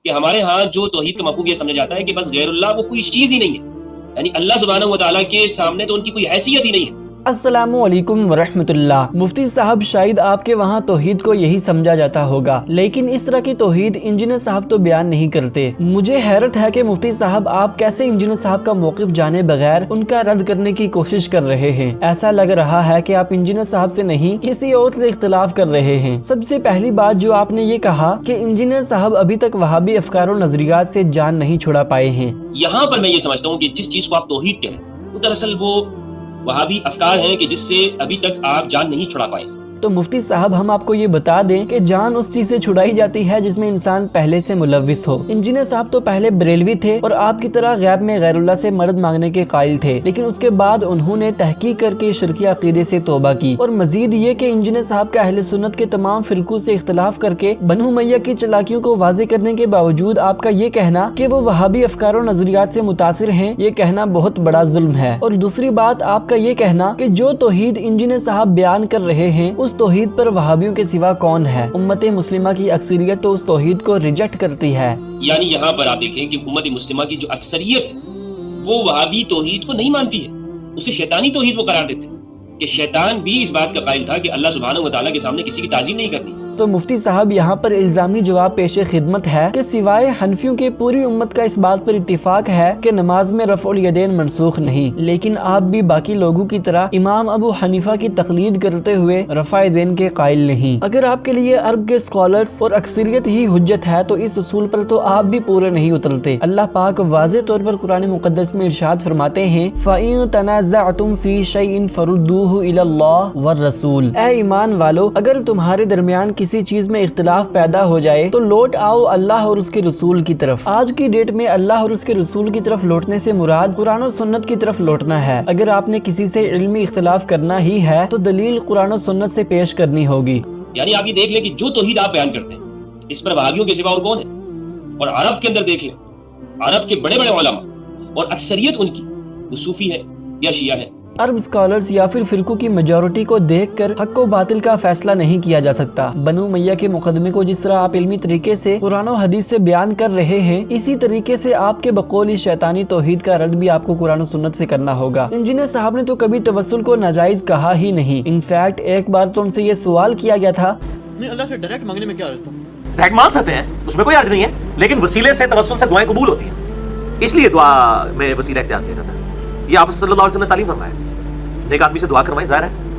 کہ ہمارے ہاں جو توحید کا مفہوم یہ سمجھا جاتا ہے کہ بس غیر اللہ وہ کوئی چیز ہی نہیں ہے، یعنی اللہ سبحانہ و تعالیٰ کے سامنے تو ان کی کوئی حیثیت ہی نہیں ہے۔ السلام علیکم ورحمۃ اللہ۔ مفتی صاحب شاید آپ کے وہاں توحید کو یہی سمجھا جاتا ہوگا، لیکن اس طرح کی توحید انجینئر صاحب تو بیان نہیں کرتے۔ مجھے حیرت ہے کہ مفتی صاحب آپ کیسے انجینئر صاحب کا موقف جانے بغیر ان کا رد کرنے کی کوشش کر رہے ہیں۔ ایسا لگ رہا ہے کہ آپ انجینئر صاحب سے نہیں کسی اور سے اختلاف کر رہے ہیں۔ سب سے پہلی بات جو آپ نے یہ کہا کہ انجینئر صاحب ابھی تک وہابی افکار و نظریات سے جان نہیں چھڑا پائے ہیں، یہاں پر میں یہ سمجھتا ہوں کہ جس چیز کو آپ توحید کہیں وہ دراصل وہ وہابی افکار ہیں کہ جس سے ابھی تک آپ جان نہیں چھڑا پائے۔ تو مفتی صاحب ہم آپ کو یہ بتا دیں کہ جان اس چیز سے چھڑائی جاتی ہے جس میں انسان پہلے سے ملوث ہو۔ انجینئر صاحب تو پہلے بریلوی تھے اور آپ کی طرح غیب میں غیر اللہ سے مدد مانگنے کے قائل تھے، لیکن اس کے بعد انہوں نے تحقیق کر کے شرکی عقیدے سے توبہ کی، اور مزید یہ کہ انجینئر صاحب کا اہل سنت کے تمام فرقوں سے اختلاف کر کے بنو امیہ کی چالاکیوں کو واضح کرنے کے باوجود آپ کا یہ کہنا کہ وہ وہابی افکار و نظریات سے متاثر ہیں، یہ کہنا بہت بڑا ظلم ہے۔ اور دوسری بات آپ کا یہ کہنا کہ جو توحید انجینئر صاحب بیان کر رہے ہیں اس توحید پر وہابیوں کے سوا کون ہے؟ امت مسلمہ کی اکثریت تو اس توحید کو ریجیکٹ کرتی ہے۔ یعنی یہاں پر آپ دیکھیں کہ امت مسلمہ کی جو اکثریت ہے وہ وہابی توحید کو نہیں مانتی ہے، اسے شیطانی توحید وہ قرار دیتے ہیں کہ شیطان بھی اس بات کا قائل تھا کہ اللہ سبحانہ و تعالیٰ کے سامنے کسی کی تعظیم نہیں کرنی۔ تو مفتی صاحب یہاں پر الزامی جواب پیش خدمت ہے کہ سوائے حنفیوں کے پوری امت کا اس بات پر اتفاق ہے کہ نماز میں رفع الیدین منسوخ نہیں، لیکن آپ بھی باقی لوگوں کی طرح امام ابو حنیفہ کی تقلید کرتے ہوئے رفع الیدین کے قائل نہیں۔ اگر آپ کے لیے عرب کے اسکالرز اور اکثریت ہی حجت ہے تو اس اصول پر تو آپ بھی پورے نہیں اترتے۔ اللہ پاک واضح طور پر قرآن مقدس میں ارشاد فرماتے ہیں فَإِن تَنَازَعْتُمْ فِي شَيْءٍ فَرُدُّوهُ إِلَى اللَّهِ وَالرَّسُولِ، اے ایمان والو اگر تمہارے درمیان کسی چیز میں اختلاف پیدا ہو جائے تو لوٹ آؤ اللہ اور اس کے رسول کی طرف۔ آج کی ڈیٹ میں اللہ اور اس کے رسول کی طرف لوٹنے سے مراد قرآن و سنت کی طرف لوٹنا ہے۔ اگر آپ نے کسی سے علمی اختلاف کرنا ہی ہے تو دلیل قرآن و سنت سے پیش کرنی ہوگی۔ یعنی آپ یہ دیکھ لیں کہ جو توحید آپ بیان کرتے ہیں اس پر وہابیوں کے سوا اور کون ہے؟ اور عرب کے اندر دیکھ لیں، عرب کے بڑے بڑے علماء اور اکثریت ان کی وہ صوفی ہے یا شیعہ ہے۔ عرب اسکالرز یا پھر فرقوں کی میجورٹی کو دیکھ کر حق و باطل کا فیصلہ نہیں کیا جا سکتا۔ بنو امیہ کے مقدمے کو جس طرح آپ علمی طریقے سے قرآن و حدیث سے بیان کر رہے ہیں، اسی طریقے سے آپ کے بقول شیطانی توحید کا رد بھی آپ کو قرآن و سنت سے کرنا ہوگا۔ انجینئر صاحب نے تو کبھی توسل کو ناجائز کہا ہی نہیں۔ انفیکٹ ایک بار تو ان سے یہ سوال کیا گیا تھا، نہیں اللہ سے ڈائریکٹ مانگنے میں کیا عرض تھا؟ ڈائریکٹ مانگ سکتے ہیں، اس میں کوئی عرض نہیں ہے، لیکن وسیلے سے توسل سے دعائیں قبول ہوتی ہیں، اس لیے دعا میں وسیلہ اختیار کیا جاتا ہے۔ یہ آپ صلی اللہ علیہ وسلم نے تعلیم فرمایا ہے، ایک آدمی سے دعا کروائیں، ظاہر ہے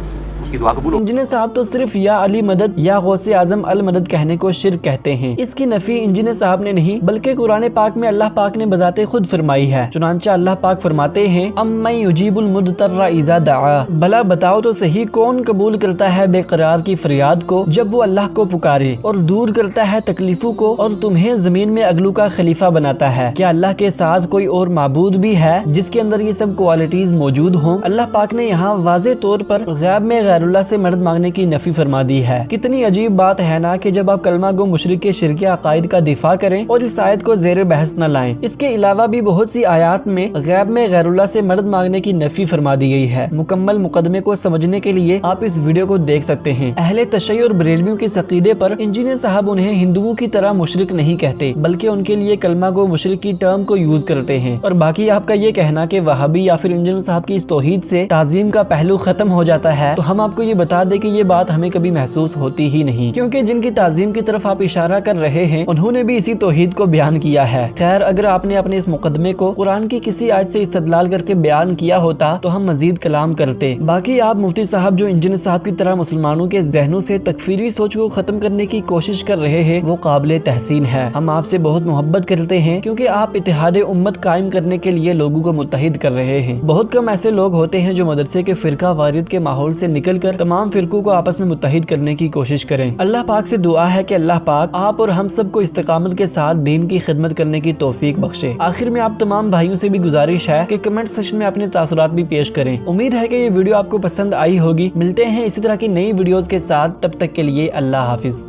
اس کی دعا قبول ہو۔ انجینئر صاحب تو صرف یا علی مدد یا غوث اعظم المدد کہنے کو شرک کہتے ہیں۔ اس کی نفی انجینئر صاحب نے نہیں بلکہ قرآن پاک میں اللہ پاک نے بذات خود فرمائی ہے۔ چنانچہ اللہ پاک فرماتے ہیں امن یجیب المضطر اذا دعا، بھلا بتاؤ تو صحیح کون قبول کرتا ہے بے قرار کی فریاد کو جب وہ اللہ کو پکارے، اور دور کرتا ہے تکلیفوں کو اور تمہیں زمین میں اگلو کا خلیفہ بناتا ہے۔ کیا اللہ کے ساتھ کوئی اور معبود بھی ہے جس کے اندر یہ سب کوالٹیز موجود ہوں؟ اللہ پاک نے یہاں واضح طور پر غیب میں غیر اللہ سے مدد مانگنے کی نفی فرما دی ہے۔ کتنی عجیب بات ہے نا کہ جب آپ کلمہ گو مشرک کے شرکی عقائد کا دفاع کریں اور اس آیت کو زیر بحث نہ لائیں۔ اس کے علاوہ بھی بہت سی آیات میں غیب میں غیر اللہ سے مدد مانگنے کی نفی فرما دی گئی ہے۔ مکمل مقدمے کو سمجھنے کے لیے آپ اس ویڈیو کو دیکھ سکتے ہیں۔ اہل تشیع اور بریلویوں کے عقیدے پر انجینئر صاحب انہیں ہندوؤں کی طرح مشرک نہیں کہتے بلکہ ان کے لیے کلمہ گو مشرک کی ٹرم کو یوز کرتے ہیں۔ اور باقی آپ کا یہ کہنا کہ وہابی یا پھر انجینئر صاحب کی اس توحید سے تعظیم کا پہلو ختم ہو جاتا ہے، تو ہم آپ کو یہ بتا دیں کہ یہ بات ہمیں کبھی محسوس ہوتی ہی نہیں، کیونکہ جن کی تعظیم کی طرف آپ اشارہ کر رہے ہیں انہوں نے بھی اسی توحید کو بیان کیا ہے۔ خیر اگر آپ نے اپنے اس مقدمے کو قرآن کی کسی آیت سے استدلال کر کے بیان کیا ہوتا تو ہم مزید کلام کرتے۔ باقی آپ مفتی صاحب جو انجینئر صاحب کی طرح مسلمانوں کے ذہنوں سے تکفیری سوچ کو ختم کرنے کی کوشش کر رہے ہیں وہ قابل تحسین ہے۔ ہم آپ سے بہت محبت کرتے ہیں کیونکہ آپ اتحاد امت قائم کرنے کے لیے لوگوں کو متحد کر رہے ہیں۔ بہت کم ایسے لوگ ہوتے ہیں جو مدرسے کے فرقہ واریت کے ماحول سے نکل کر تمام فرقوں کو آپس میں متحد کرنے کی کوشش کریں۔ اللہ پاک سے دعا ہے کہ اللہ پاک آپ اور ہم سب کو استقامت کے ساتھ دین کی خدمت کرنے کی توفیق بخشے۔ آخر میں آپ تمام بھائیوں سے بھی گزارش ہے کہ کمنٹ سیکشن میں اپنے تاثرات بھی پیش کریں۔ امید ہے کہ یہ ویڈیو آپ کو پسند آئی ہوگی۔ ملتے ہیں اسی طرح کی نئی ویڈیوز کے ساتھ، تب تک کے لیے اللہ حافظ۔